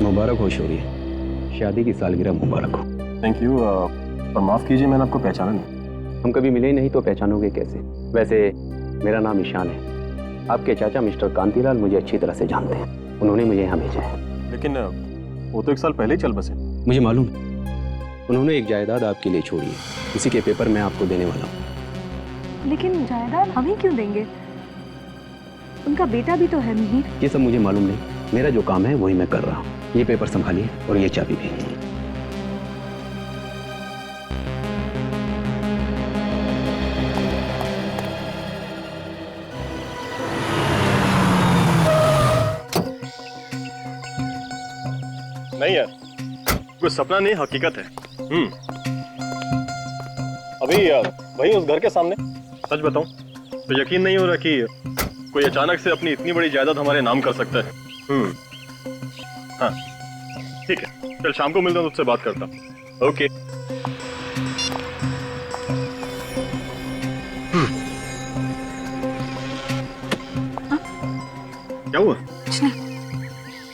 मुबारक हो शौर्य, शादी की सालगिरह मुबारक हो। Thank you. और माफ़ कीजिए, मैंने आपको पहचाना नहीं। हम कभी मिले नहीं तो पहचानोगे कैसे? वैसे मेरा नाम ईशान है। आपके चाचा मिस्टर कांतीलाल मुझे अच्छी तरह से जानते हैं, उन्होंने मुझे यहाँ भेजा है। लेकिन वो तो 1 साल पहले ही चल बसे। मुझे मालूम है, उन्होंने एक जायदाद आपके लिए छोड़ी है, इसी के पेपर मैं आपको देने वाला हूँ। लेकिन जायदाद हम ही क्यों देंगे? उनका बेटा भी तो है मिहिर। ये सब मुझे मालूम नहीं, मेरा जो काम है वही मैं कर रहा हूँ। ये पेपर संभालिए और ये चाबी भी। नहीं यार, कोई सपना नहीं, हकीकत है। अभी वही उस घर के सामने। सच बताऊं तो यकीन नहीं हो रहा कि कोई अचानक से अपनी इतनी बड़ी जायदाद हमारे नाम कर सकता है। हाँ ठीक है, कल शाम को मिलता हूँ, तुझसे बात करता हूँ। ओके। क्या हुआ? कुछ नहीं।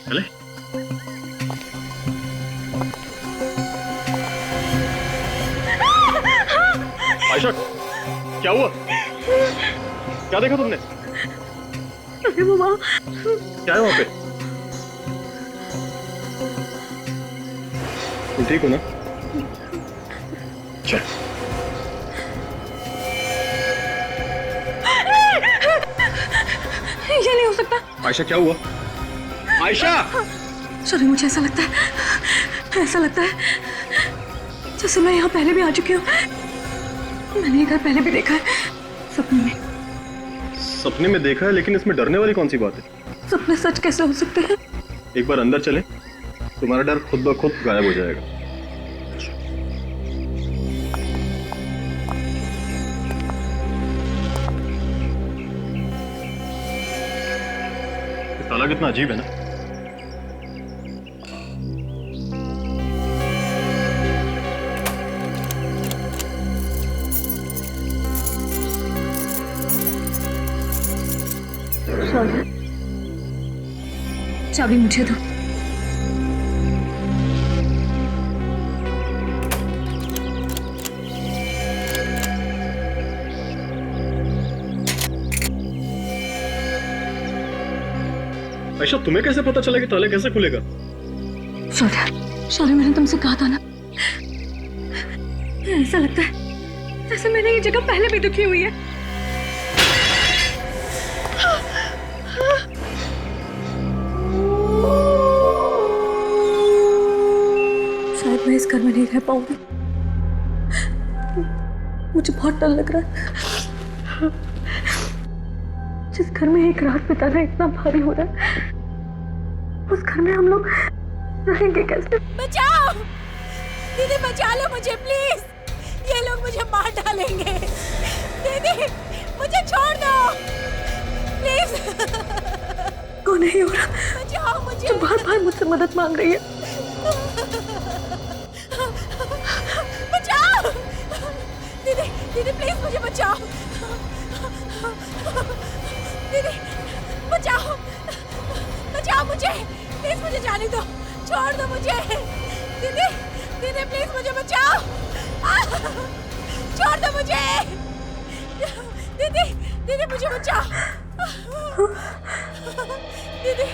चले। आयशा, क्या हुआ? क्या देखा तुमने? अरे वो वहाँ। क्या है वहां पे? तुम ठीक हो ना? चल। ये नहीं हो सकता। आयशा क्या हुआ? आयशा! सॉरी, मुझे ऐसा लगता है जैसे मैं यहाँ पहले भी आ चुकी हूँ। मैंने ये घर पहले भी देखा है, सपने में। सपने में देखा है, लेकिन इसमें डरने वाली कौन सी बात है? सपने सच कैसे हो सकते हैं? एक बार अंदर चले, तुम्हारा डर खुद ब खुद गायब हो जाएगा। ताला कितना अजीब है ना। चाबी मुझे दो। आयशा, तुम्हें कैसे पता चला कि ताला कैसे खुलेगा? शौर्य, मैंने तुमसे कहा था ना, ऐसा लगता है जैसे मैंने ये जगह पहले भी देखी हुई है। शायद मैं इस घर में नहीं रह पाऊंगी। मुझे बहुत डर लग रहा है। जिस घर में एक रात बिताना इतना भारी हो रहा है, उस घर में हम लोग रहेंगे कैसे? बचाओ दीदी, बचा लो मुझे प्लीज, ये लोग मुझे मार डालेंगे। दीदी मुझे छोड़ दो प्लीज। कौन नहीं हो रहा? बचाओ मुझे। जो बार बार मुझसे मदद मांग रही है। बचाओ दीदी, दीदी प्लीज मुझे बचाओ। दीदी बचाओ, बचाओ मुझे प्लीज, मुझे जाने दो, छोड़ दो मुझे। दीदी, दीदी प्लीज मुझे बचाओ, छोड़ दो मुझे। दीदी, दीदी मुझे बचाओ। दीदी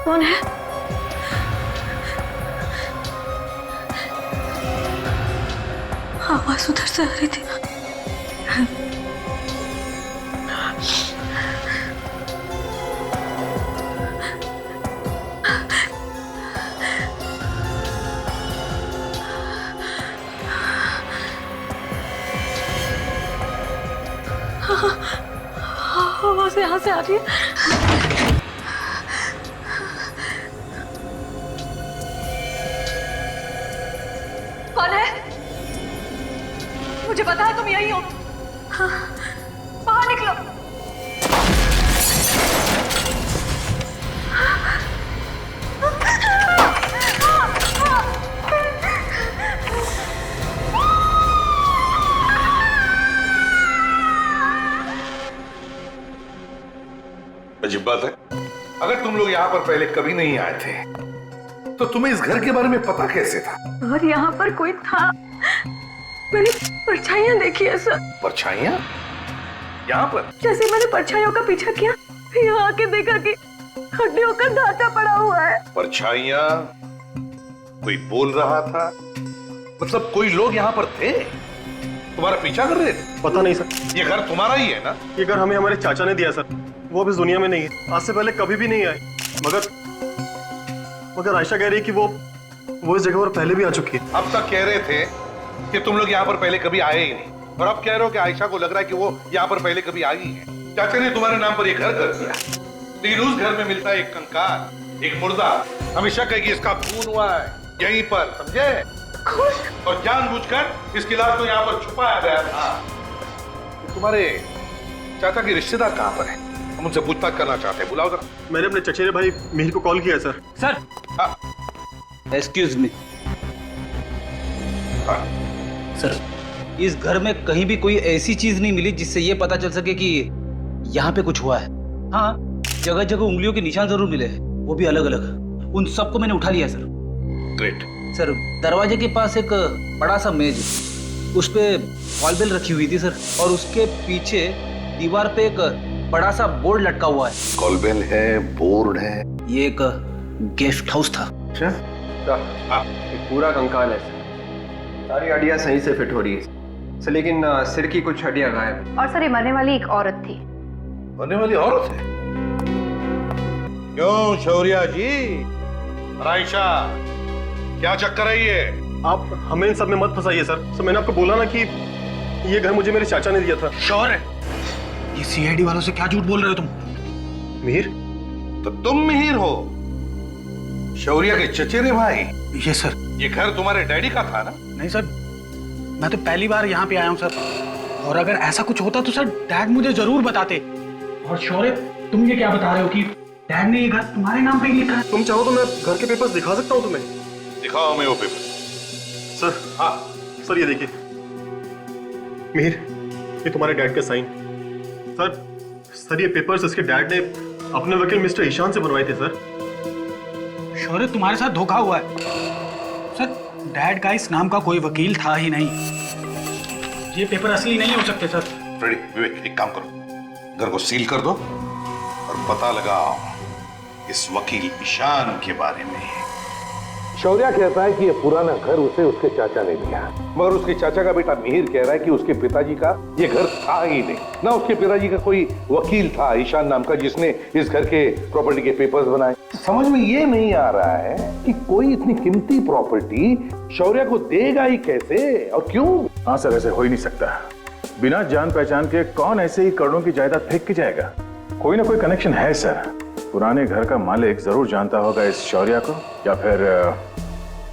कौन है? आवाज उधर से आ रही थी। आवाज यहाँ से आ रही है। कौन है? मुझे पता है तुम यही हो। हाँ, बाहर निकलो। अगर तुम लोग यहाँ पर पहले कभी नहीं आए थे तो तुम्हें इस घर के बारे में पता कैसे था? और यहाँ पर कोई था, मैंने परछाइयाँ देखी है सर। परछाइयाँ यहाँ पर? जैसे मैंने परछाइयों का पीछा किया, यहाँ आके देखा कि हड्डियों का ढांचा पड़ा हुआ है। परछाइयाँ? कोई बोल रहा था? मतलब कोई लोग यहाँ पर थे, तुम्हारा पीछा कर रहे थे? पता नहीं सर। ये घर तुम्हारा ही है ना? ये घर हमें हमारे चाचा ने दिया सर। वो अब इस दुनिया में नहीं है, आज से पहले कभी भी नहीं आए। मगर आयशा कह रही है कि वो इस जगह पर पहले भी आ चुकी है। अब तक कह रहे थे कि तुम लोग यहाँ पर पहले कभी आए ही नहीं, और अब कह रहे हो कि आयशा को लग रहा है कि वो यहाँ पर पहले कभी आई है। चाचा ने तुम्हारे नाम पर ये घर कर दिया, लेकिन उस घर में मिलता है एक कंकाल, एक मुर्दा। हमेशा कहे कि इसका खून हुआ है यहीं पर, समझे? और जानबूझकर इसकी लाश को यहाँ पर छुपाया गया था। तो तुम्हारे चाचा के रिश्तेदार कहाँ पर है? हम उनसे पूछताछ करना चाहते हैं, बुलाओ जरा। मैंने अपने चचेरे भाई मिहिर को कॉल किया सर। सर, हाँ एक्सक्यूज मी हाँ। सर, इस घर में कहीं भी कोई ऐसी चीज नहीं मिली जिससे ये पता चल सके कि यहाँ पे कुछ हुआ है। हाँ, जगह जगह उंगलियों के निशान जरूर मिले हैं, वो भी अलग अलग। उन सबको मैंने उठा लिया सर। ग्रेट। सर, दरवाजे के पास एक बड़ा सा मेज, उस पे कॉल बेल रखी हुई थी सर, और उसके पीछे दीवार पे एक बड़ा सा बोर्ड लटका हुआ है। कॉल बेल है, बोर्ड है। ये एक गेस्ट हाउस था। अच्छा हाँ। पूरा कंकाल है सर, सारी हड्डियां सही से फिट हो रही है सर, लेकिन सिर की कुछ हड्डियां गायब है। और सर, ये मरने वाली एक औरत थी। मरने वाली औरत है? क्यों शौर्या जी? आयशा, क्या चक्कर है ये? आप हमें इन सब में मत फंसाइए सर। मैंने आपको बोला ना कि ये घर मुझे मेरे चाचा ने दिया था। श्योर है? ये सीआईडी वालों से क्या झूठ बोल रहे हो तुम? मिहिर? तो तुम मिहिर हो, शौर्या के चचेरे भाई? ये सर। ये घर तुम्हारे डैडी का था ना? नहीं सर, मैं तो पहली बार यहाँ पे आया हूँ सर, और अगर ऐसा कुछ होता तो सर डैड मुझे जरूर बताते। और शौर्य, तुम ये क्या बता रहे हो कि डैड ने ये घर तुम्हारे नाम पे ही लिखा है? तुम चाहो तो मैं घर के पेपर्स दिखा सकता हूँ तुम्हें। दिखाओ हमें वो पेपर। सर हाँ सर, ये देखिए मिहिर, ये तुम्हारे डैड का साइन। सर ये पेपर्स इसके डैड ने अपने वकील मिस्टर ईशान से बनवाए थे सर। शौर्य, तुम्हारे साथ धोखा हुआ है सर। डैड का इस नाम का कोई वकील था ही नहीं। ये पेपर असली नहीं हो सकते सर। फ्रेडी, विवेक, एक काम करो, घर को सील कर दो और पता लगाओ इस वकील ईशान के बारे में। शौर्या कहता है कि ये पुराना घर उसे उसके चाचा ने दिया, मगर उसके चाचा का बेटा मिहिर कह रहा है कि उसके पिताजी का ये घर था ही नहीं, ना उसके पिताजी का कोई वकील था ईशान नाम का जिसने इस घर के प्रॉपर्टी के पेपर्स बनाए। समझ में ये नहीं आ रहा है कि कोई इतनी कीमती प्रॉपर्टी शौर्या को देगा ही कैसे और क्यों? हाँ सर, ऐसे हो ही नहीं सकता। बिना जान पहचान के कौन ऐसे ही करोड़ों की जायदाद फेंक के जाएगा? कोई ना कोई कनेक्शन है सर। पुराने घर का मालिक जरूर जानता होगा इस शौर्या को, या फिर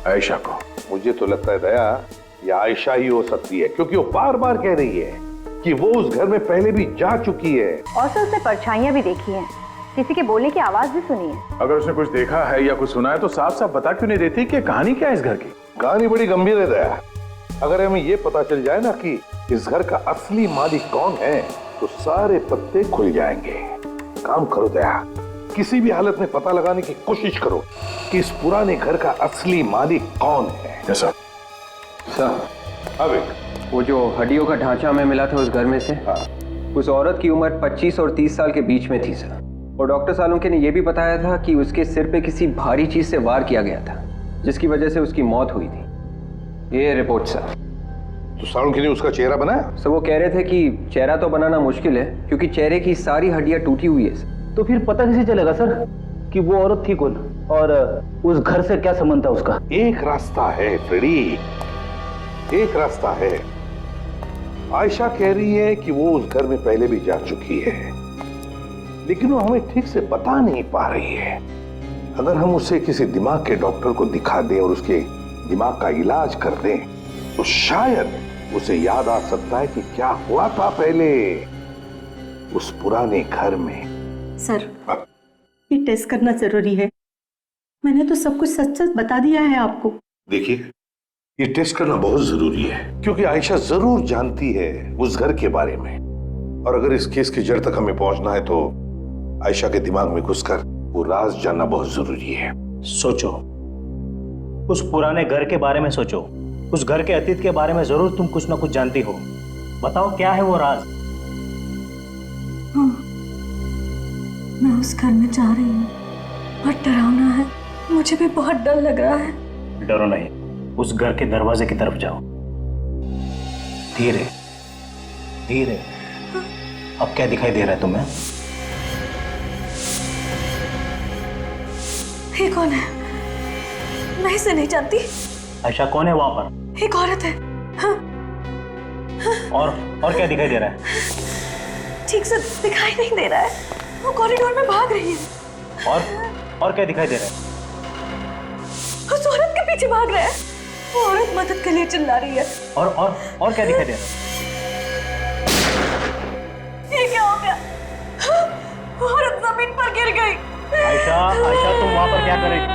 आयशा को। मुझे तो लगता है दया, ये आयशा ही हो सकती है, क्योंकि वो बार बार कह रही है कि वो उस घर में पहले भी जा चुकी है। और सर, उसने परछाइयां भी देखी हैं, किसी के बोलने की आवाज भी सुनी है। अगर उसने कुछ देखा है या कुछ सुना है तो साफ साफ बता क्यों नहीं देती कि कहानी क्या है इस घर की? कहानी बड़ी गंभीर है दया। अगर हमें ये पता चल जाए ना कि इस घर का असली मालिक कौन है तो सारे पत्ते खुल जाएंगे। काम करो दया, किसी भी हालत में पता लगाने की कोशिश करो कि इस पुराने घर का असली मालिक कौन है। सर, अबे वो जो हड्डियों का ढांचा हमें मिला था उस घर में से, हाँ। उस औरत की उम्र 25 और 30 साल के बीच में थी सर। और डॉक्टर सालुंके ने यह भी बताया था कि उसके सिर पे किसी भारी चीज से वार किया गया था, जिसकी वजह से उसकी मौत हुई थी। ये रिपोर्ट सर। तो सालुंके ने उसका चेहरा बनाया? सर, वो कह रहे थे कि चेहरा तो बनाना मुश्किल है क्योंकि चेहरे की सारी हड्डियां टूटी हुई है। तो फिर पता कैसे चलेगा सर कि वो औरत थी कौन और उस घर से क्या संबंध था उसका? एक रास्ता है फ्रेडी, एक रास्ता है। आयशा कह रही है कि वो उस घर में पहले भी जा चुकी है, लेकिन वो हमें ठीक से बता नहीं पा रही है। अगर हम उसे किसी दिमाग के डॉक्टर को दिखा दें और उसके दिमाग का इलाज कर दें तो शायद उसे याद आ सकता है कि क्या हुआ था पहले उस पुराने घर में। सर, ये टेस्ट करना जरूरी है। मैंने तो सब कुछ सच सच बता दिया है आपको। देखिए, ये टेस्ट करना बहुत जरूरी है क्योंकि आयशा जरूर जानती है उस घर के बारे में, और अगर इस केस की जड़ तक हमें पहुंचना है तो आयशा के दिमाग में घुसकर वो राज जानना बहुत जरूरी है। सोचो, उस पुराने घर के बारे में सोचो, उस घर के अतीत के बारे में जरूर तुम कुछ ना कुछ जानती हो। बताओ क्या है वो राज? हाँ, मैं उस घर में जा रही हूँ। बहुत डरावना है, मुझे भी बहुत डर लग रहा है। डरो नहीं, उस घर के दरवाजे की तरफ जाओ। धीरे धीरे। अब क्या दिखाई दे रहा है तुम्हें? ये कौन है? मैं इसे नहीं जानती। आयशा कौन है वहां पर? एक औरत है। हाँ। और क्या दिखाई दे रहा है? ठीक से दिखाई नहीं दे रहा है। वो कॉरिडोर में भाग रही है। और क्या दिखाई दे रहा है? उस औरत के पीछे भाग रहा है। वो औरत मदद के लिए चिल्ला रही है। और क्या दिखाई दे रहा है? ये क्या हो गया? वो औरत जमीन पर गिर गई। आयशा, आयशा तुम वहां पर क्या कर रही थी?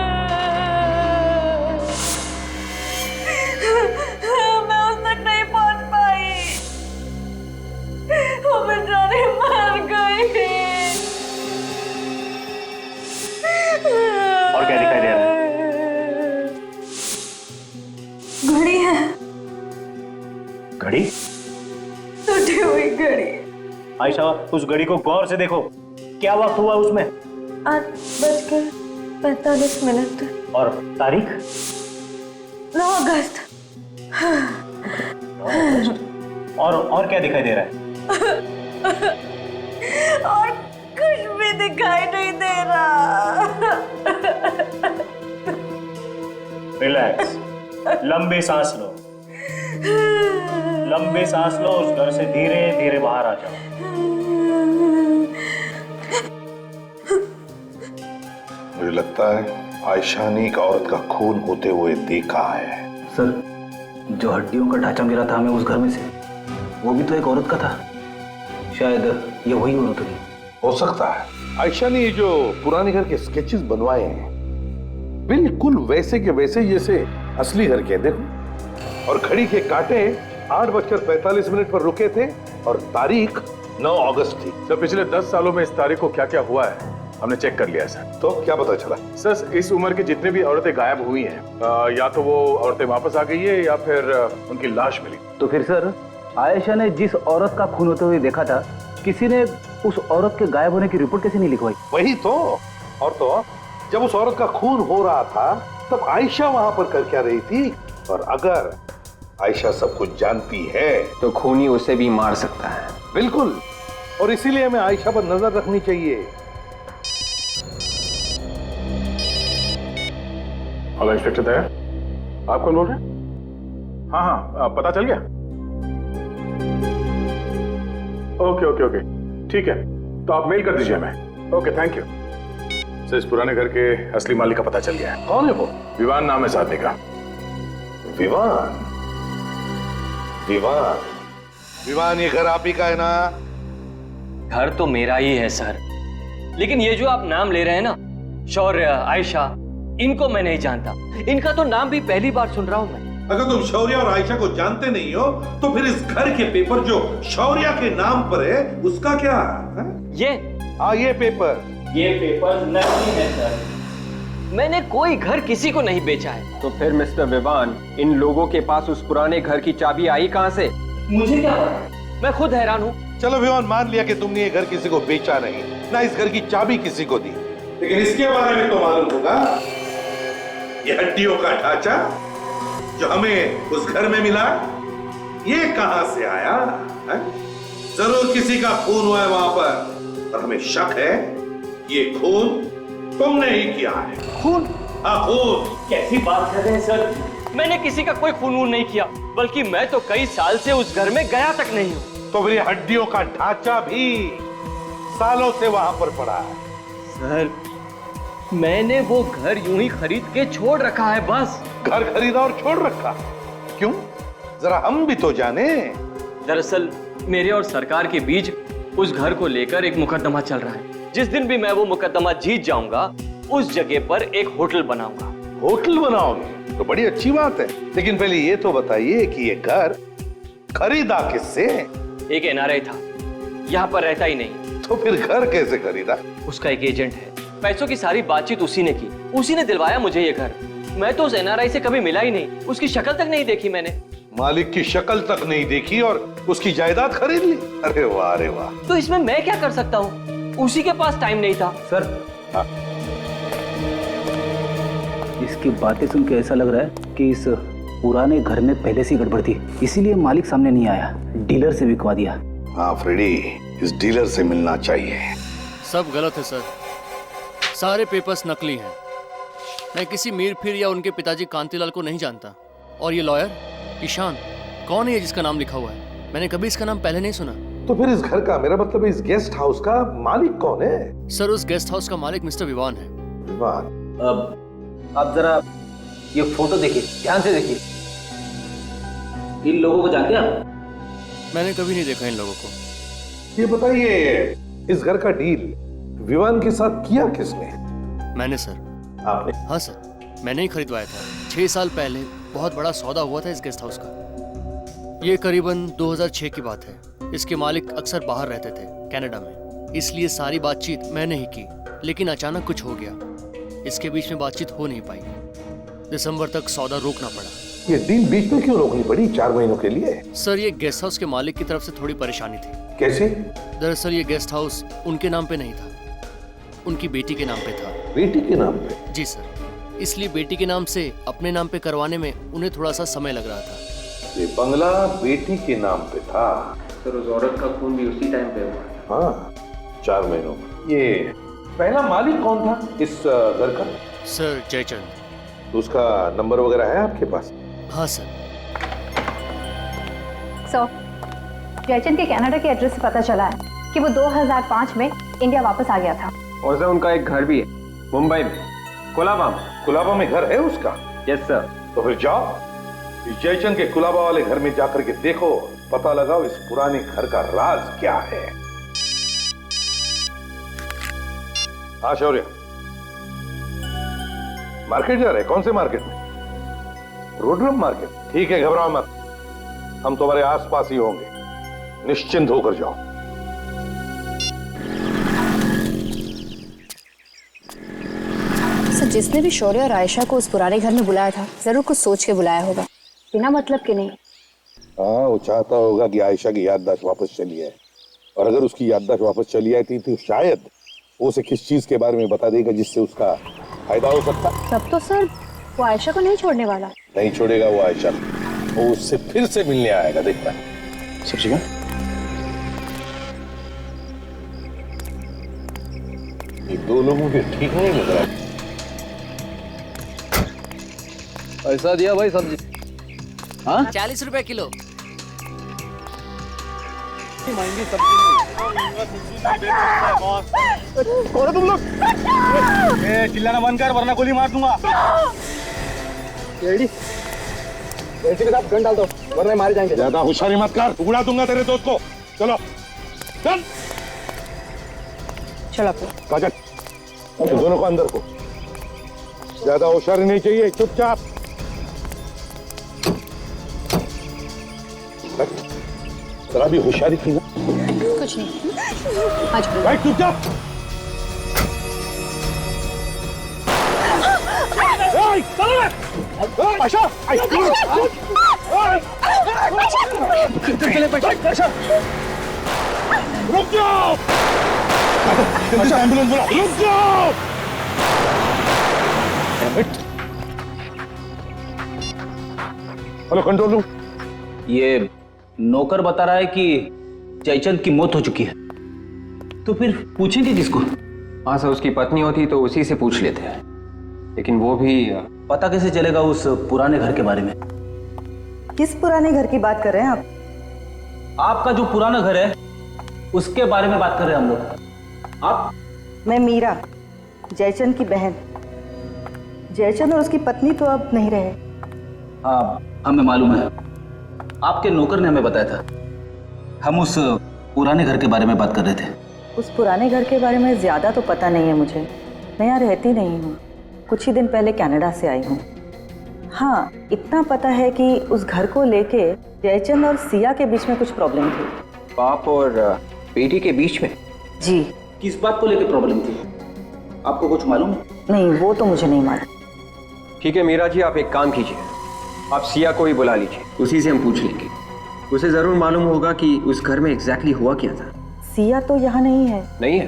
मैं उस तक नहीं पहुंच पाई। वो बेचारी मर गई। और क्या दिखाई दे रहा है? घड़ी है। घड़ी? टूटी हुई घड़ी। आयशा, उस घड़ी को गौर से देखो। क्या वक्त हुआ उसमें? 8:45। और तारीख? 9 अगस्त। और क्या दिखाई दे रहा है? और कुछ भी दिखाई नहीं दे रहा। रिलैक्स, लंबी सांस लो। लंबी सांस लो। उस घर से धीरे धीरे बाहर आ जाओ। मुझे लगता है आयशा ने एक औरत का खून होते हुए देखा है। सर, जो हड्डियों का ढांचा मिला था हमें उस घर में से, वो भी तो एक औरत का था। शायद ये वही औरत होगी। हो सकता है आयशा ने ये जो पुराने घर के स्केचेस बनवाए हैं बिल्कुल वैसे के वैसे जैसे असली घर के। देखो, और घड़ी के कांटे 8:45 पर रुके थे और तारीख 9 अगस्त थी। सर, पिछले 10 सालों में इस तारीख को क्या क्या हुआ है हमने चेक कर लिया सर। तो क्या पता चला? सर, इस उम्र की जितने भी औरतें गायब हुई हैं, या तो वो औरतें वापस आ गई है या फिर उनकी लाश मिली। तो फिर सर, आयशा ने जिस औरत का खून होते हुए देखा था, किसी ने उस औरत के गायब होने की रिपोर्ट कैसे नहीं लिखवाई? वही तो। और तो जब उस औरत का खून हो रहा था तब आयशा वहां पर कर क्या रही थी? और अगर आयशा सब कुछ जानती है तो खूनी उसे भी मार सकता है। बिल्कुल, और इसीलिए हमें आयशा पर नजर रखनी चाहिए। हेलो इंस्पेक्टर दया, आप कौन बोल रहे हैं? हाँ, पता चल गया? ओके, ठीक है, तो आप मेल कर दीजिए हमें। Okay, thank you. सर, इस पुराने घर के असली मालिक का पता चल गया है। कौन है वो? विवान नाम है इस आदमी का। विवान? विवान, ये घर आप ही का है ना? घर तो मेरा ही है सर, लेकिन ये जो आप नाम ले रहे हैं ना, शौर्य, आयशा, इनको मैं नहीं जानता। इनका तो नाम भी पहली बार सुन रहा हूं मैं। अगर तुम शौर्य और आयशा को जानते नहीं हो तो फिर इस घर के पेपर जो शौर्य के नाम पर है उसका क्या है? ये पेपर नकली है सर। मैंने कोई घर किसी को नहीं बेचा है। तो फिर मिस्टर विवान, इन लोगों के पास उस पुराने घर की चाबी आई कहां से? मुझे क्या पता, मैं खुद हैरान हूँ। चलो विवान, मान लिया कि तुमने ये घर किसी को बेचा नहीं, ना इस घर की चाबी किसी को दी, लेकिन इसके बारे में तो मालूम होगा। ये हड्डियों का ढांचा जो हमें उस घर में मिला, ये कहां से आया है? जरूर किसी का खून हुआ है वहां पर, और हमें शक है ये खून तुमने ही किया है। खून? हाँ, खून। कैसी बात कर रहे हैं सर? मैंने किसी का कोई खून नहीं किया, बल्कि मैं तो कई साल से उस घर में गया तक नहीं हूँ। तो फिर ये हड्डियों का ढांचा भी सालों से वहां पर पड़ा है। सर, मैंने वो घर यूं ही खरीद के छोड़ रखा है बस। घर खरीदा और छोड़ रखा? क्यों? जरा हम भी तो जाने। दरअसल मेरे और सरकार के बीच उस घर को लेकर एक मुकदमा चल रहा है। जिस दिन भी मैं वो मुकदमा जीत जाऊंगा, उस जगह पर एक होटल बनाऊंगा। होटल बनाओगे? तो बड़ी अच्छी बात है, लेकिन पहले ये तो बताइए कि ये घर खरीदा किससे? एक NRI था, यहाँ पर रहता ही नहीं। तो फिर घर कैसे खरीदा? उसका एक एजेंट है, पैसों की सारी बातचीत उसी ने की, उसी ने दिलवाया मुझे ये घर। मैं तो उस एनआरआई से कभी मिला ही नहीं, उसकी शक्ल तक नहीं देखी मैंने। मालिक की शक्ल तक नहीं देखी और उसकी जायदाद खरीद ली? अरे वाह, अरे वाह। तो इसमें मैं क्या कर सकता हूँ? उसी के पास टाइम नहीं था। सर, इसकी बातें सुन के ऐसा लग रहा है कि इस पुराने घर में पहले से गड़बड़ थी, इसीलिए मालिक सामने नहीं आया, डीलर से बिकवा दिया। हाँ फ्रेडी, इस डीलर से मिलना चाहिए। सब गलत है सर, सारे पेपर्स नकली हैं। मैं किसी मीर फिर या उनके पिताजी कांतीलाल को नहीं जानता। और ये लॉयर ईशान कौन है ये जिसका नाम लिखा हुआ है? मैंने कभी इसका नाम पहले नहीं सुना। तो फिर इस घर का, मेरा मतलब इस गेस्ट हाउस का मालिक कौन है? सर, उस गेस्ट हाउस का मालिक मिस्टर विवान है। विवान? अब आप जरा ये फोटो देखिए, ध्यान से देखिए। इन लोगों को जानते हैं आप? मैंने कभी नहीं देखा इन लोगों को। ये बताइए, इस घर का डील विवान के साथ किया किसने? मैंने सर। आपने? हाँ सर, मैंने ही खरीदवाया था। 6 साल पहले बहुत बड़ा सौदा हुआ था इस गेस्ट हाउस का। ये करीबन 2006 की बात है। इसके मालिक अक्सर बाहर रहते थे, कनाडा में, इसलिए सारी बातचीत मैंने ही की। लेकिन अचानक कुछ हो गया, इसके बीच में बातचीत हो नहीं पाई। दिसंबर तक सौदा रोकना पड़ा। ये डील बीच में क्यों रोकनी पड़ी 4 महीनों के लिए? सर, ये गेस्ट हाउस के मालिक की तरफ से थोड़ी परेशानी थी। कैसे? दरअसल ये गेस्ट हाउस उनके नाम पे नहीं था, उनकी बेटी के नाम पे था। बेटी के नाम पे? जी सर, इसलिए बेटी के नाम से अपने नाम पे करवाने में उन्हें थोड़ा सा समय लग रहा था। ये बंगला बेटी के नाम पे था? सर, उस औरत का खून भी उसी टाइम पे हुआ। हाँ, 4 महीनों में। ये पहला मालिक कौन था इस घर का? सर, जयचंद। तो उसका नंबर वगैरह है आपके पास? हाँ सर। जयचंद के कनाडा के एड्रेस से पता चला है कि वो 2005 में इंडिया वापस आ गया था। और सर, उनका एक घर भी है मुंबई में, कोलाबा में। कोलाबा में घर है उसका? Yes sir. तो फिर जाओ, इस जयचंद के कोलाबा वाले घर में जाकर के देखो, पता लगाओ इस पुराने घर का राज क्या है। हाँ शौर्य, मार्केट जा रहे? कौन से मार्केट में? रोडरम मार्केट? ठीक है, घबराओ मत, हम तुम्हारे आसपास ही होंगे, निश्चिंत होकर जाओ। सर, जिसने भी शौर्य और आयशा को उस पुराने घर में बुलाया था, जरूर कुछ सोच के बुलाया होगा, बिना मतलब के नहीं। हाँ, वो चाहता होगा कि आयशा की याददाश्त वापस चली आए, और अगर उसकी याददाश्त वापस चली आई थी तो शायद वो उसे किस चीज के बारे में बता देगा जिससे उसका फायदा हो सकता। तब तो सर वो आयशा को नहीं छोड़ने वाला। नहीं छोड़ेगा वो आयशा, वो उससे फिर से मिलने आएगा, देखना। सब ठीक है? ये 2 लोगों के ठीक नहीं लग रहा। पैसा दिया भाई सब्जी? हाँ, 40 रुपए किलो। महंगी सब्जी कौन तुम लोग? चिल्लाना बंद कर वरना गोली मार दूंगा। के साथ गन डाल दो वरना मारे जाएंगे। ज्यादा होशियारी मत कर, उड़ा दूंगा तेरे दोस्त को। चलो चल चलो काजल, दोनों को अंदर को। ज्यादा होशियारी नहीं चाहिए, चुपचाप। जरा भी होशियारी की ना। कुछ नहीं, आज भाई चुपचाप। आयशा, रुक जाओ, एम्बुलेंस बुला, रुक जाओ। Hello control room. ये नौकर बता रहा है कि जयचंद की मौत हो चुकी है, तो फिर पूछेंगे किसको? हाँ सर, उसकी पत्नी होती तो उसी से पूछ लेते हैं, लेकिन वो भी। पता कैसे चलेगा उस पुराने घर के बारे में? किस पुराने घर की बात कर रहे हैं आप? आपका जो पुराना घर है उसके बारे में बात कर रहे हैं हम लोग। आप? मैं मीरा, जयचंद की बहन। जयचंद और उसकी पत्नी तो अब नहीं रहे। हाँ, हमें मालूम है, आपके नौकर ने हमें बताया था। हम उस पुराने घर के बारे में बात कर रहे थे। उस पुराने घर के बारे में ज्यादा तो पता नहीं है मुझे, मैं यहाँ रहती नहीं हूँ, कुछ ही दिन पहले कनाडा से आई हूँ। हाँ, इतना पता है कि उस घर को लेके जयचंद और सिया के बीच में कुछ प्रॉब्लम थी। बाप और बेटी के बीच में? जी। किस बात को लेके प्रॉब्लम थी? आपको कुछ मालूम है? नहीं, वो तो मुझे नहीं मालूम। ठीक है मीरा जी, आप एक काम कीजिए, आप सिया को ही बुला लीजिए, उसी से हम पूछ लेंगे। उसे जरूर मालूम होगा कि उस घर में एग्जैक्टली हुआ क्या था। सिया तो यहाँ नहीं है। नहीं है?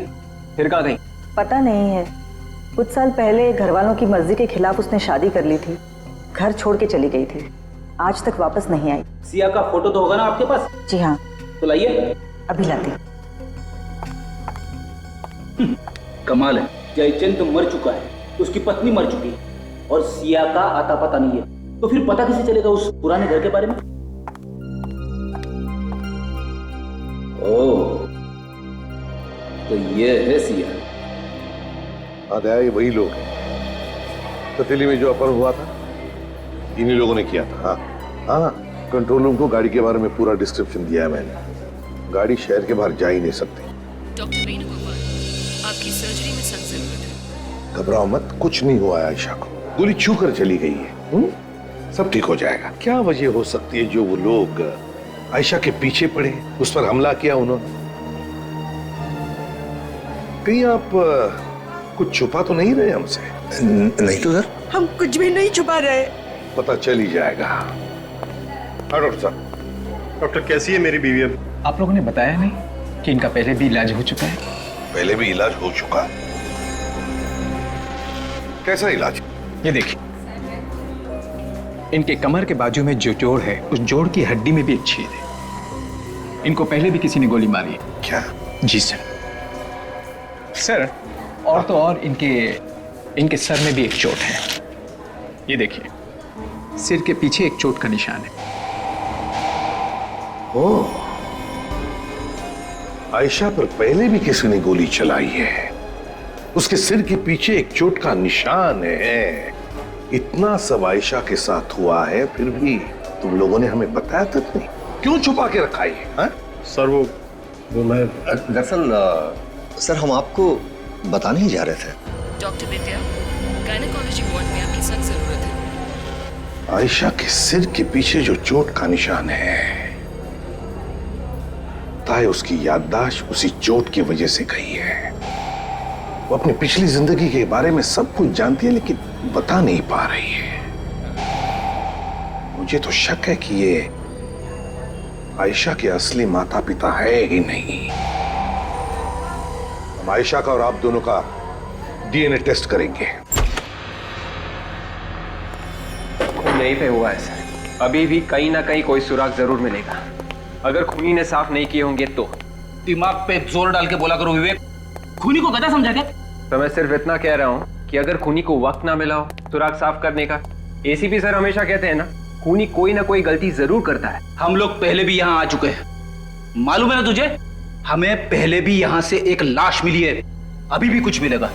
फिर कहाँ गई? पता नहीं है। कुछ साल पहले घर वालों की मर्जी के खिलाफ उसने शादी कर ली थी, घर छोड़ के चली गई थी, आज तक वापस नहीं आई। सिया का फोटो तो होगा ना आपके पास? जी हाँ। तो लाइए। अभी लाती। कमाल है, जयचंद तो मर चुका है, उसकी पत्नी मर चुकी है और सिया का आता पता नहीं है, तो फिर पता कैसे चलेगा उस पुराने घर के बारे में? ओह, तो ये है सिया। हाँ दया, ये वही लोग हैं। पतीली में जो अपहरण हुआ था इन्हीं लोगों ने किया था। हाँ हाँ, कंट्रोल रूम को गाड़ी के बारे में पूरा डिस्क्रिप्शन दिया है मैंने। गाड़ी शहर के बाहर जा ही नहीं सकती। डॉक्टर वेणुगोपाल, आपकी सर्जरी में सख्त जरूरत है। घबराओ मत, कुछ नहीं हुआ है आयशा को, गोली छू कर चली गई है। सब ठीक हो जाएगा। क्या वजह हो सकती है जो वो लोग आयशा के पीछे पड़े, उस पर हमला किया उन्होंने? कहीं आप कुछ छुपा तो नहीं रहे हमसे? नहीं तो सर, हम कुछ भी नहीं छुपा रहे। पता चल ही जाएगा। हाँ डॉक्टर साहब। डॉक्टर कैसी है मेरी बीवी? अब आप लोगों ने बताया नहीं कि इनका पहले भी इलाज हो चुका है? पहले भी इलाज हो चुका? कैसा इलाज? ये देखिए, इनके कमर के बाजू में जो जोड़ है, उस जोड़ की हड्डी में भी एक छेद है। इनको पहले भी किसी ने गोली मारी है। क्या? जी सर। सर, और तो और इनके सर में भी एक चोट है। ये देखिए, सिर के पीछे एक चोट का निशान है। ओह, आयशा पर पहले भी किसी ने गोली चलाई है, उसके सिर के पीछे एक चोट का निशान है। इतना सब आयशा के साथ हुआ है, फिर भी तुम लोगों ने हमें बताया तक नहीं। क्यों छुपा के रखा है? सर वो मैं दरअसल सर, हम आपको बताने ही जा रहे थे। डॉक्टर विद्या, गायनेकोलॉजी वार्ड में आपकी सख्त जरूरत है। आयशा के सिर के पीछे जो चोट का निशान है, ताए उसकी याददाश्त उसी चोट की वजह से गई है। वो अपनी पिछली जिंदगी के बारे में सब कुछ जानती है, लेकिन बता नहीं पा रही है। मुझे तो शक है कि ये आयशा के असली माता पिता है ही नहीं। हम आयशा का और आप दोनों का डीएनए टेस्ट करेंगे। खून नहीं पे हुआ है सर, अभी भी कहीं ना कहीं कोई सुराग जरूर मिलेगा। अगर खूनी ने साफ नहीं किए होंगे तो। दिमाग पे जोर डाल के बोला करो विवेक, खूनी को गधा समझा क्या? तो मैं सिर्फ इतना कह रहा हूँ कि अगर खूनी को वक्त ना मिला हो सुराग साफ करने का, एसीपी सर हमेशा कहते हैं ना, खूनी कोई ना कोई गलती जरूर करता है। हम लोग पहले भी यहाँ आ चुके हैं, मालूम है ना तुझे? हमें पहले भी यहाँ से एक लाश मिली है, अभी भी कुछ मिलेगा।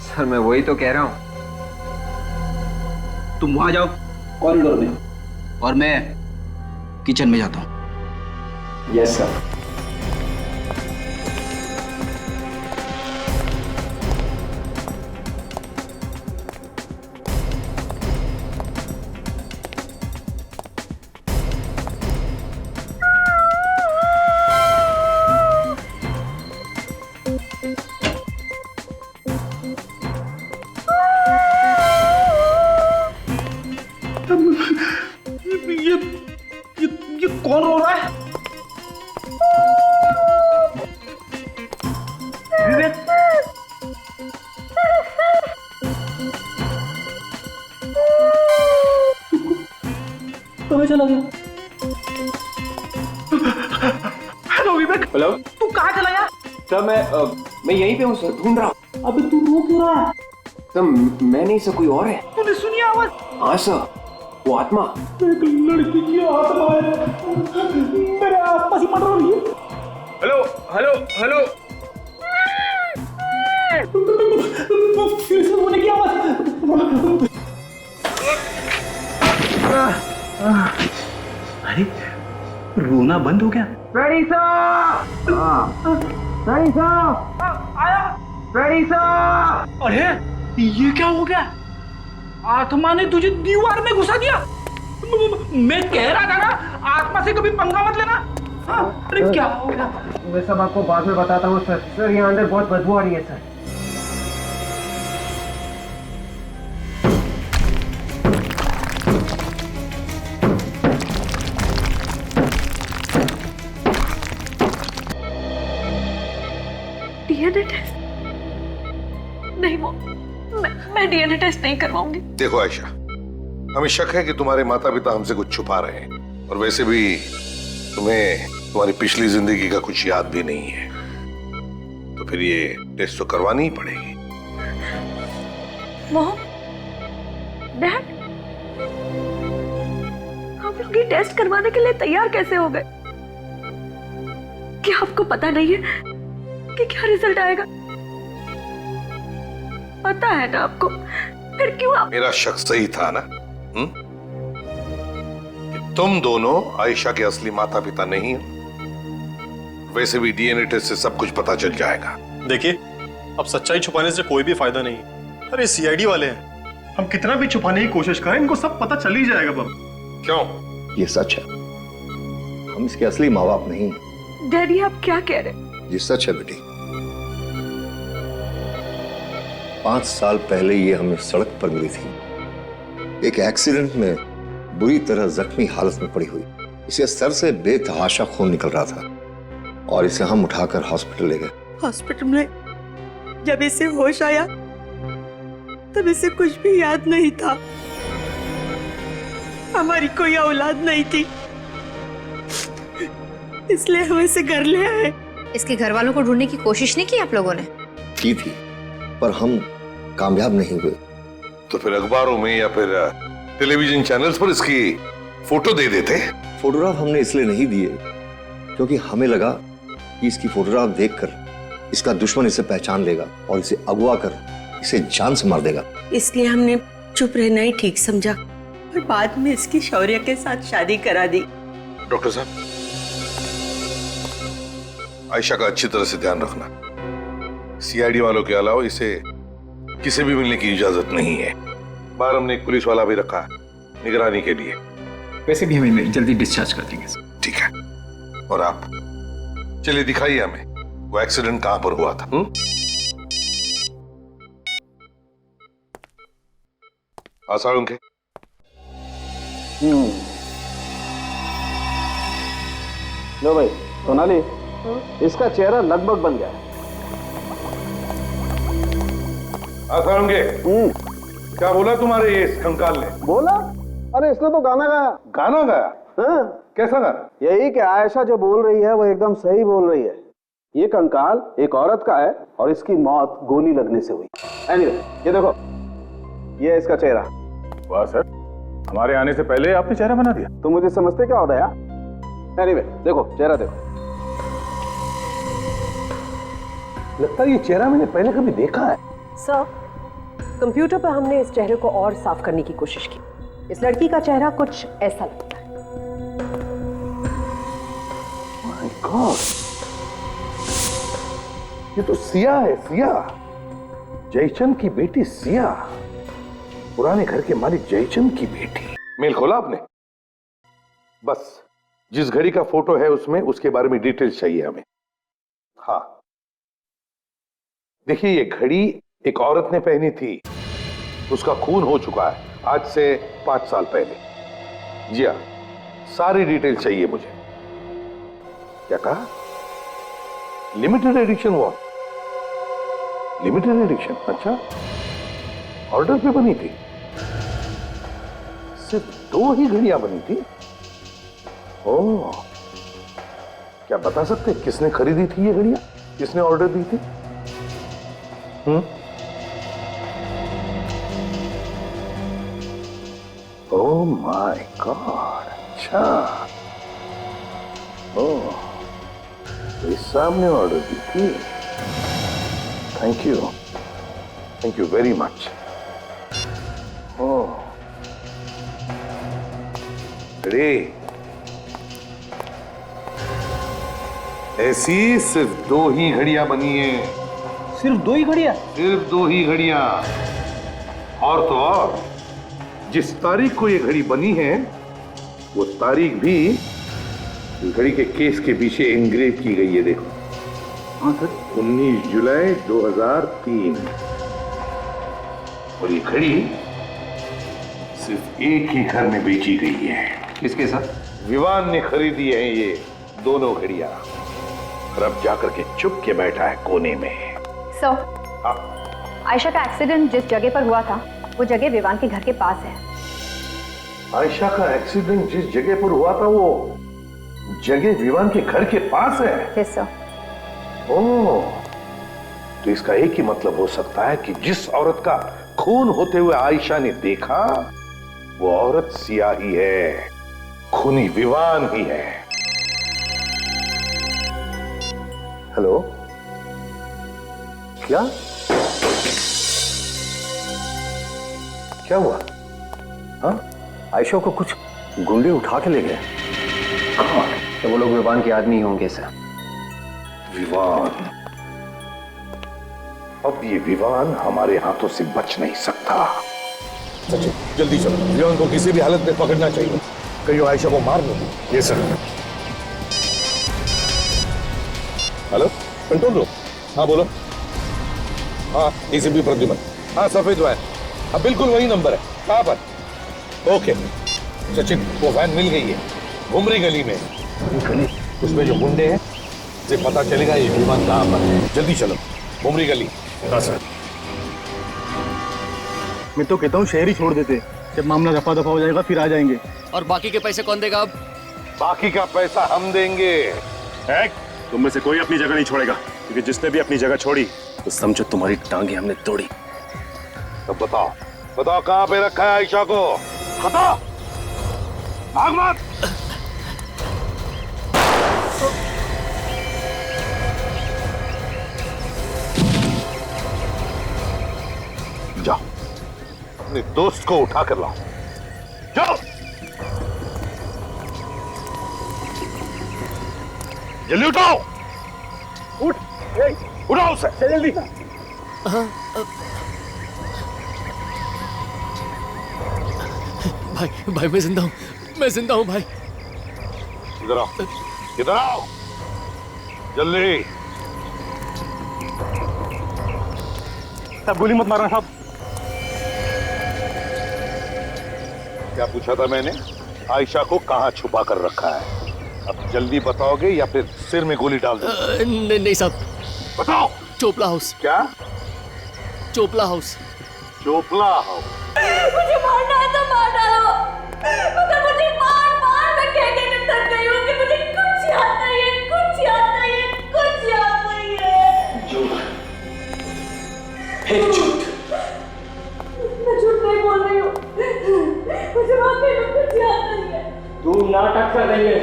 सर मैं वही तो कह रहा हूँ। तुम वहां जाओ कॉरिडोर में, और मैं किचन में जाता हूँ। Yes sir. ये कौन रो रहा है? विवेक, कहाँ चला गया? हेलो विवेक। हेलो, तू कहाँ चला गया? सर मैं यहीं पे हूँ सर, ढूंढ रहा हूँ। अबे तू रो क्यों रहा है? सर मैं नहीं सर, कोई और है। तूने सुनी आवाज? हाँ सर, वो आत्मा। एक लड़की की आत्मा है, मेरे आसपास ही मर रही है। हेलो हेलो हेलो, फिर से रोने की आवाज। अरे रोना बंद हो गया। फ्रेडी साहब, फ्रेडी साहब आया। फ्रेडी साहब। अरे ये क्या हो गया? आत्मा ने तुझे दीवार में घुसा दिया। मैं कह रहा था ना, आत्मा से कभी पंगा मत लेना। अरे क्या हो गया? मैं सब आपको बाद में बताता हूँ सर। सर यहाँ अंदर बहुत बदबू आ रही है सर। मैं डीएनए टेस्ट नहीं करवाऊंगी। देखो आयशा, हमें शक है कि तुम्हारे माता पिता हमसे कुछ छुपा रहे हैं, और वैसे भी तुम्हें तुम्हारी पिछली जिंदगी का कुछ याद भी नहीं है, तो फिर ये टेस्ट तो करवानी ही पड़ेगी। मोहन, डैड, आप लोग ये टेस्ट करवाने के लिए तैयार कैसे हो गए? क्या आपको पता नहीं है कि क्या रिजल्ट आएगा? पता है ना आपको, फिर क्यों आप... मेरा शक सही था ना? कि तुम दोनों आयशा के असली माता पिता नहीं हो। वैसे भी डीएनए टेस्ट से सब कुछ पता चल जाएगा। देखिए, अब सच्चाई छुपाने से कोई भी फायदा नहीं। अरे सीआईडी वाले हैं, हम कितना भी छुपाने की कोशिश करें इनको सब पता चल ही जाएगा। बाबू क्यों? ये सच है, हम इसके असली माँ बाप नहीं। डैडी आप क्या कह रहे हैं? ये सच है बेटी। 5 साल पहले ये हमें सड़क पर मिली थी, एक एक्सीडेंट में बुरी तरह जख्मी हालत में पड़ी हुई। इसे सर से बेतहाशा खून निकल रहा था और इसे हम उठाकर हॉस्पिटल ले गए। हॉस्पिटल में जब इसे होश आया तब इसे कुछ भी याद नहीं था। हमारी कोई औलाद नहीं थी, इसलिए हम इसे घर ले आए। इसके घर वालों को ढूंढने की कोशिश नहीं की आप लोगों ने? की थी, पर हम कामयाब नहीं हुए। तो फिर अखबारों में या फिर टेलीविजन चैनल्स पर इसकी फोटो दे देते। फोटोग्राफ हमने इसलिए नहीं दिए क्योंकि हमें लगा कि इसकी फोटोग्राफ देखकर इसका दुश्मन इसे पहचान लेगा और इसे अगवा कर इसे जान से मार देगा। इसलिए हमने चुप रहना ही ठीक समझा और बाद में इसकी शौर्य के साथ शादी करा दी। डॉक्टर साहब, आयशा का अच्छी तरह से ध्यान रखना। सीआईडी वालों के अलावा इसे किसी भी मिलने की इजाजत नहीं है। बाहर हमने एक पुलिस वाला भी रखा निगरानी के लिए। वैसे भी हमें जल्दी डिस्चार्ज कर देंगे। ठीक है, और आप चलिए दिखाइए हमें वो एक्सीडेंट कहां पर हुआ था। आसार उनके लो भाई सोनाली, इसका चेहरा लगभग बन गया है। आसार उनके क्या बोला तुम्हारे ये कंकाल ने? बोला? अरे इसने तो गाना गाया। गाना गाया? हाँ। कैसा गाना? यही कि आयशा जो बोल रही है वो एकदम सही बोल रही है। ये कंकाल एक औरत का है और इसकी मौत गोली लगने से हुई। एनीवे, ये देखो, ये इसका चेहरा। वाह सर, हमारे आने से पहले आपने चेहरा बना दिया। तुम मुझे समझते क्या होता है यार? एनीवे, देखो चेहरा देखो। लगता है ये चेहरा मैंने पहले कभी देखा है। सर, कंप्यूटर पर हमने इस चेहरे को और साफ करने की कोशिश की। इस लड़की का चेहरा कुछ ऐसा लगता है। माय गॉड, ये तो सिया है। सिया, जयचंद की बेटी सिया, पुराने घर के मालिक जयचंद की बेटी। मेल खोला आपने? बस जिस घड़ी का फोटो है उसमें उसके बारे में डिटेल्स चाहिए हमें। हाँ, देखिए ये घड़ी एक औरत ने पहनी थी, उसका खून हो चुका है आज से 5 साल पहले। जी हाँ, सारी डिटेल चाहिए मुझे। क्या कहा? लिमिटेड एडिशन हुआ? Limited edition? अच्छा, ऑर्डर पे बनी थी? सिर्फ 2 ही घड़ियां बनी थी? ओह, क्या बता सकते किसने खरीदी थी ये घड़ियां? किसने ऑर्डर दी थी? ओह माय गॉड, अच्छा। ओह, तो इस सामने ऑर्डर दी थी। Thank you very much. ओह, अरे ऐसी सिर्फ 2 ही घड़ियां बनी हैं। सिर्फ 2 ही घड़ियां? सिर्फ 2 ही घड़ियां। और तो और जिस तारीख को ये घड़ी बनी है वो तारीख भी इस घड़ी के केस के पीछे एंग्रेव की गई है। देखो, हाँ सर, 19 जुलाई 2003। और ये घड़ी सिर्फ एक ही घर में बेची गई है। किसके साथ? विवान ने खरीदी है ये दोनों घड़ियां, और अब जाकर के चुप के बैठा है कोने में। सो आयशा का एक्सीडेंट जिस जगह पर हुआ था वो जगह विवान के घर के पास है। आयशा का एक्सीडेंट जिस जगह पर हुआ था वो जगह विवान के घर के पास है? Yes sir. ओह, तो इसका एक ही मतलब हो सकता है कि जिस औरत का खून होते हुए आयशा ने देखा वो औरत सिया ही है, खूनी विवान ही है। हेलो, क्या क्या हुआ? हाँ, आयशा को कुछ गुंडे उठा के ले गए। तो वो लोग विवान के आदमी होंगे सर। विवान? अब ये विवान हमारे हाथों से बच नहीं सकता। सचिन, जल्दी चलो, विवान को किसी भी हालत में पकड़ना चाहिए, कहीं आयशा को मार नहीं। ये सर। Hello, control room. हाँ बोलो। हाँ, डीसीपी प्रद्युमन। हाँ, सफेद वैन। हाँ, बिल्कुल वही नंबर है। कहाँ पर? ओके सचिन, वो वैन मिल गई है, घुमरी गली में। गली? उसमें जो गुंडे हैं से पता चलेगा ये विमान कहाँ पर है। जल्दी चलो, घुमरी गली। हाँ सर। मैं तो कहता हूँ शहर ही छोड़ देते, जब मामला रफा दफा हो जाएगा फिर आ जाएंगे। और बाकी के पैसे कौन देगा अब? बाकी का पैसा हम देंगे। तुम में से कोई अपनी जगह नहीं छोड़ेगा, क्योंकि जिसने भी अपनी जगह छोड़ी तो समझो तुम्हारी टांगे हमने तोड़ी। तब बताओ, बताओ कहाँ पे रखा है आयशा को? बताओ, भाग मत। जाओ, अपने दोस्त को उठा कर लाओ। जाओ, जल्दी उठाओ। उठ, उठाओ उसे जल्दी। भाई भाई मैं जिंदा हूँ, मैं जिंदा हूँ भाई। इधर आओ, इधर आओ जल्दी। साहब गोली मत मारना साहब। क्या पूछा था मैंने? आयशा को कहाँ छुपा कर रखा है? अब जल्दी बताओगे या फिर सिर में गोली डाल दोगे? नहीं साहब। बताओ। चोपला हाउस। क्या? चोपला हाउस। चोपला हाउस? मुझे मारना है तो मार डालो, मगर मुझे मार मैं कहने में थक गई हूँ कि मुझे कुछ याद नहीं है, कुछ याद नहीं है, कुछ याद नहीं है। झूठ, फिर झूठ। मैं झूठ नहीं बोल रही हूँ, मुझे वाकई में कुछ याद नहीं है। तू नाटक कर रही है,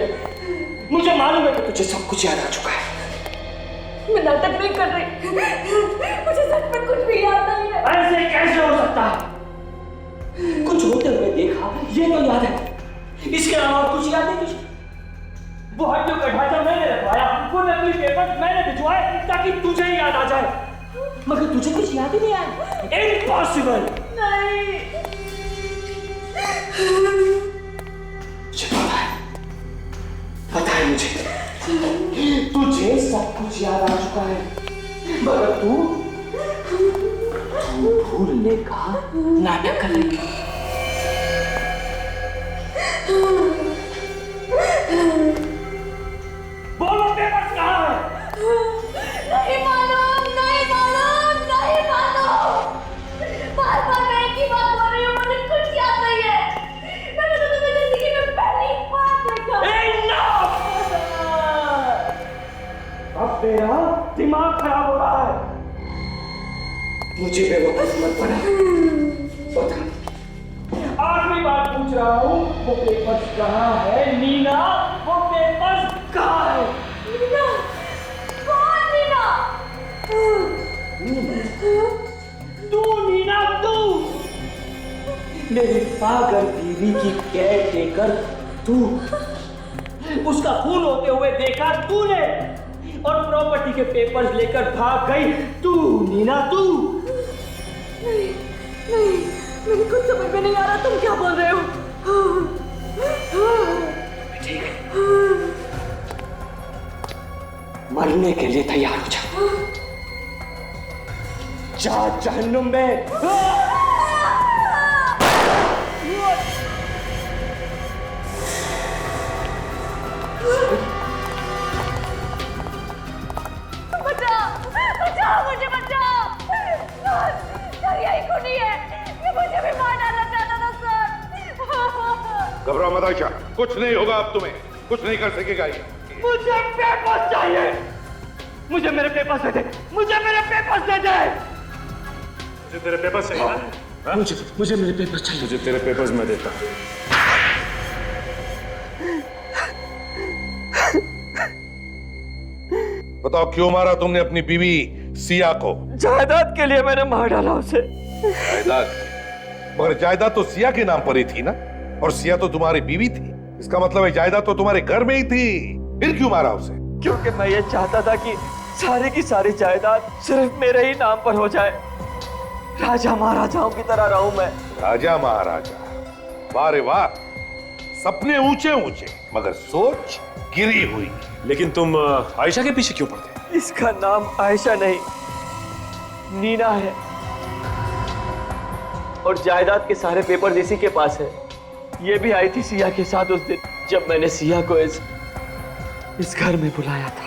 मुझे मालूम है कि तुझे सब कुछ याद आ चुका है। मैं नाटक नहीं कर रही, मुझे सच में कुछ भी याद नहीं है। ऐसे कैसे हो सकता है? कुछ होते हुए देखा ये तो याद है, इसके अलावा कुछ याद है तुझे? वो हड्डियों का ढांचा मैंने रखवाया, वो नकली पेपर मैंने भिजवाए ताकि तुझे याद आ जाए, मगर तुझे कुछ याद ही नहीं आया। इम्पॉसिबल। नहीं, मुझे पता है मुझे, तुझे सब कुछ याद आ चुका है, मगर तू भूलने का नाटक कर रही है। बोलो पेपर्स कहाँ है? नहीं मालूम, नहीं मालूम, नहीं मालूम। बार-बार मैं एक ही बात बोल रही हूँ, मुझे कुछ याद नहीं है। मैंने तो तुम्हें जिंदगी में पहली बार देखा। अब तेरा दिमाग खराब हो रहा है। मुझे बेवकूफ मत बना। बता, आखिरी बार पूछ रहा हूँ, वो पेपर्स कहाँ है? नीना, वो पेपर्स कहाँ है? नीना? कौन नीना? तू नीना, तू मेरी पागल बीवी की कैद देकर तू, उसका खून होते हुए देखा तूने, और प्रॉपर्टी के पेपर्स लेकर भाग गई तू नीना, तू। नहीं, नहीं, मेरी कुछ समझ में नहीं आ रहा, तुम क्या बोल रहे हो? ठीक है, मरने के लिए तैयार हो जा जहन्नुम में। बचाओ, बचाओ, मुझे बचाओ। घबराओ मत आयशा, कुछ नहीं होगा अब तुम्हें, कुछ नहीं कर सकेगा ये। मुझे पेपर्स चाहिए, मुझे मेरे पेपर्स दे दे, मुझे मेरे पेपर्स दे दे। मुझे तेरे पेपर्स चाहिए ना? मुझे मेरे पेपर्स चाहिए। मुझे तेरे पेपर्स मैं देता हूं। बताओ क्यों मारा तुमने अपनी बीवी सिया को? जायदाद के लिए मैंने मार डाला उसे। जायदाद? मगर जायदाद तो सिया के नाम पर ही थी ना, और सिया तो तुम्हारी बीवी थी। इसका मतलब है जायदाद तो तुम्हारे घर में ही थी, फिर क्यों मारा उसे? क्योंकि मैं ये चाहता था कि सारी की सारी जायदाद सिर्फ मेरे ही नाम पर हो जाए। राजा महाराजाओं की तरह रहूं मैं। राजा महाराजा? वाह रे वाह, सपने ऊंचे ऊंचे मगर सोच गिरी हुई। लेकिन तुम आयशा के पीछे क्यों पड़ते? इसका नाम आयशा नहीं, नीना है, और जायदाद के सारे पेपर इसी के पास है। ये भी आई थी सिया के साथ उस दिन जब मैंने सिया को इस घर में बुलाया था।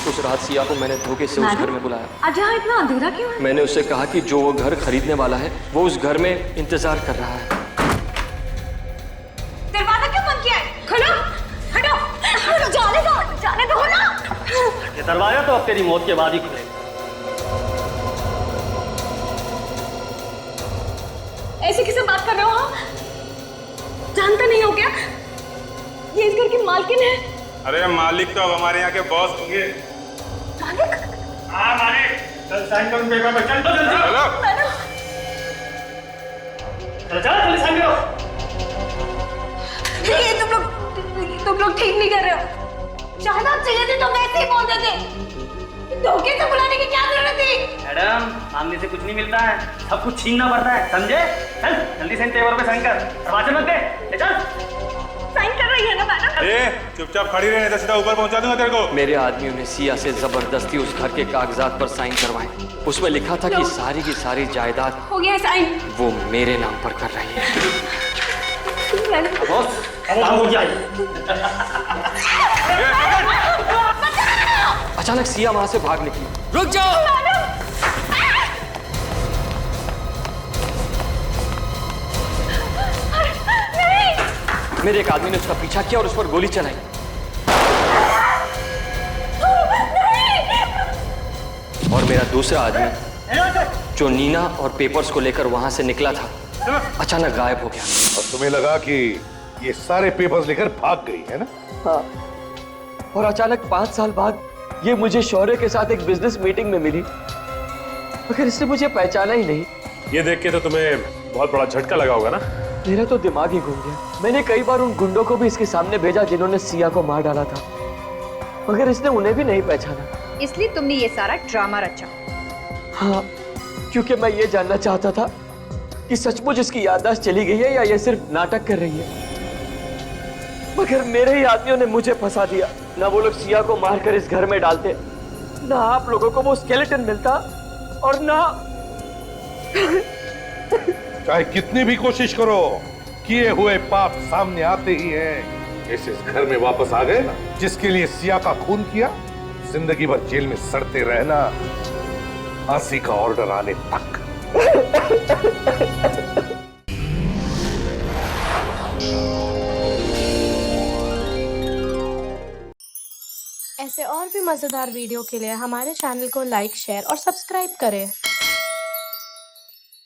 उस रात सिया को मैंने धोखे से उस घर में बुलाया। आज यहाँ इतना अंधेरा क्यों है? मैंने उससे कहा कि जो वो घर खरीदने वाला है वो उस घर में इंतजार कर रहा है। दरवाजा क्यों बंद किया है? खोलो, हटो, जाने दो ना। ये दरवाजा तो अब तेरी मौत के बाद ही खुलेगा। ऐसे किसे बात कर रहे हो आप? जानते नहीं हो क्या? ये इस घर की मालकिन है। अरे मालिक तो अब हमारे यहाँ के बॉस होंगे। मालिक? हाँ मालिक, चल साइन करो पेपर पे। चल तो जल्दी। चल जल्दी साइन करो। ये तुम लोग ठीक नहीं कर रहे हो। जायदाद चाहिए थी तो वैसे ही बोल देते। धोखे से बुलाने की क्या जरूरत थी? मैडम, सामने से कुछ नहीं मिलता है, सब कुछ छीनना पड़ता है, समझे? चल जल्दी साइन पेपर पे साइन कर। दरवाजे मत दे, चल। साइन कर रही है ना मैडम? चुपचाप खड़ी रहे, नहीं तो सीधा ऊपर पहुंचा दूंगा तेरे को। मेरे आदमियों ने सिया से जबरदस्ती उस घर के कागजात पर साइन करवाए। उसमें लिखा था कि सारी की सारी जायदाद हो गया साइन। वो मेरे नाम पर कर रही है। बॉस, काम हो गया। अचानक सिया वहां से भाग निकली। रुक जाओ। मेरे एक आदमी ने उसका पीछा किया और उस पर गोली चलाई। और मेरा दूसरा आदमी जो नीना और पेपर्स को लेकर वहां से निकला था, अचानक गायब हो गया। और तुम्हें लगा कि ये सारे पेपर्स लेकर भाग गई है ना? हाँ, और अचानक 5 साल बाद ये मुझे शौर्य के साथ एक बिजनेस मीटिंग में मिली, मगर इसने मुझे पहचाना ही नहीं। ये देख के तो तुम्हें बहुत बड़ा झटका लगा होगा ना? मेरा तो दिमाग ही घूम गया। मैंने कई बार उन गुंडों को भी इसके सामने भेजा जिन्होंने सिया को मार डाला था, मगर इसने उन्हें भी नहीं पहचाना। इसलिए तुमने ये सारा ड्रामा रचा? हाँ, क्योंकि मैं ये जानना चाहता था कि सचमुच इसकी याददाश्त चली गई है या ये सिर्फ नाटक कर रही है। मगर मेरे ही आदमियों ने मुझे फंसा दिया। ना वो लोग सिया को मारकर इस घर में डालते, ना आप लोगों को वो स्केलेटन मिलता, और ना चाहे कितनी भी कोशिश करो, किए हुए पाप सामने आते ही हैं। इस घर में वापस आ गए ना, जिसके लिए सिया का खून किया, जिंदगी भर जेल में सड़ते रहना, फांसी का ऑर्डर आने तक। ऐसे और भी मजेदार वीडियो के लिए हमारे चैनल को लाइक, शेयर और सब्सक्राइब करें।